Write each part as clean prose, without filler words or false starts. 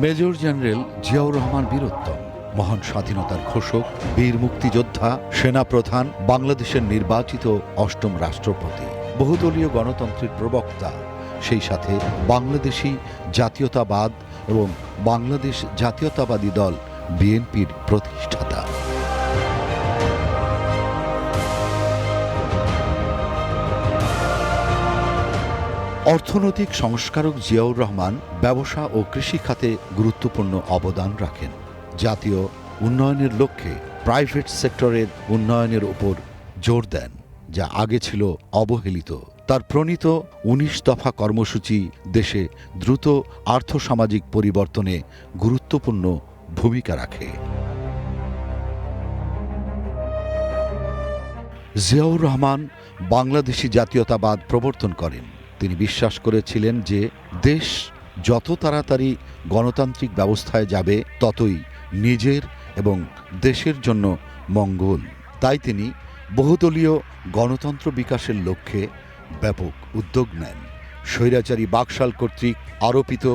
Major general Ziaur Rahman Bir Uttom, মহান স্বাধীনতার ঘোষক, বীর মুক্তিযোদ্ধা, সেনাপ্রধান, বাংলাদেশের নির্বাচিত অষ্টম রাষ্ট্রপতি, বহুদলীয় গণতন্ত্রের প্রবক্তা, সেই সাথে বাংলাদেশি জাতীয়তাবাদ এবং বাংলাদেশ জাতীয়তাবাদী দল বিএনপির প্রতিষ্ঠাতা। অর্থনৈতিক সংস্কারক জিয়াউর রহমান ব্যবসা ও কৃষি খাতে গুরুত্বপূর্ণ অবদান রাখেন। জাতীয় উন্নয়নের লক্ষ্যে প্রাইভেট সেক্টরের উন্নয়নের উপর জোর দেন, যা আগে ছিল অবহেলিত। তার প্রণীত ১৯ দফা কর্মসূচি দেশে দ্রুত আর্থসামাজিক পরিবর্তনে গুরুত্বপূর্ণ ভূমিকা রাখে। জিয়াউর রহমান বাংলাদেশি জাতীয়তাবাদ প্রবর্তন করেন। তিনি বিশ্বাস করেছিলেন যে দেশ যত তাড়াতাড়ি গণতান্ত্রিক ব্যবস্থায় যাবে ততই নিজের এবং দেশের জন্য মঙ্গল। তাই তিনি বহুদলীয় গণতন্ত্র বিকাশের লক্ষ্যে ব্যাপক উদ্যোগ নেন। স্বৈরাচারী বাকশাল কর্তৃক আরোপিত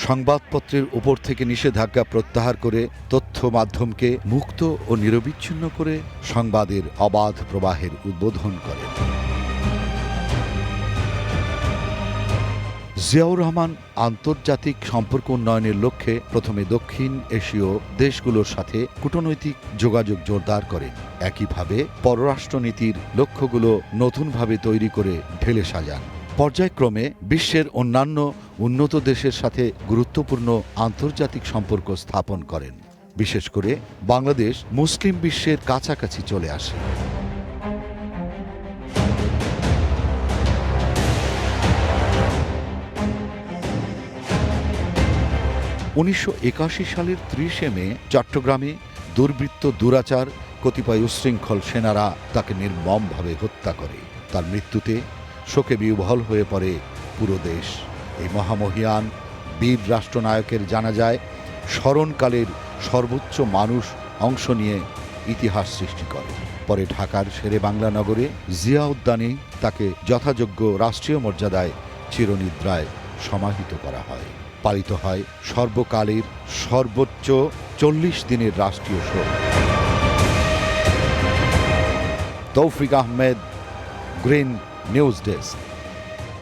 সংবাদপত্রের উপর থেকে নিষেধাজ্ঞা প্রত্যাহার করে তথ্য মাধ্যমকে মুক্ত ও নিরবিচ্ছিন্ন করে সংবাদের অবাধ প্রবাহের উদ্বোধন করেন। জিয়াউর রহমান আন্তর্জাতিক সম্পর্ক উন্নয়নের লক্ষ্যে প্রথমে দক্ষিণ এশীয় দেশগুলোর সাথে কূটনৈতিক যোগাযোগ জোরদার করেন। একইভাবে পররাষ্ট্রনীতির লক্ষ্যগুলো নতুনভাবে তৈরি করে ঢেলে সাজান। পর্যায়ক্রমে বিশ্বের অন্যান্য উন্নত দেশের সাথে গুরুত্বপূর্ণ আন্তর্জাতিক সম্পর্ক স্থাপন করেন। বিশেষ করে বাংলাদেশ মুসলিম বিশ্বের কাছাকাছি চলে আসে। ১৯৮১ সালের ৩০ মে চট্টগ্রামে দুর্বৃত্ত দুরাচার কতিপয় উচ্ছৃঙ্খল সেনারা তাকে নির্মমভাবে হত্যা করে। তার মৃত্যুতে শোকে বিহ্বল হয়ে পড়ে পুরো দেশ। এই মহামহিয়ান বীর রাষ্ট্রনায়কের জানাজায় স্মরণকালের সর্বোচ্চ মানুষ অংশ নিয়ে ইতিহাস সৃষ্টি করে। পরে ঢাকার শেরেবাংলা নগরে জিয়া উদ্যানে তাকে যথাযোগ্য রাষ্ট্রীয় মর্যাদায় চিরনিদ্রায় সমাহিত করা হয়। পালিত হয় সর্বকালের সর্বোচ্চ ৪০ দিনের রাষ্ট্রীয় শোক। তৌফিক আহমেদ, গ্রিন নিউজ ডেস্ক।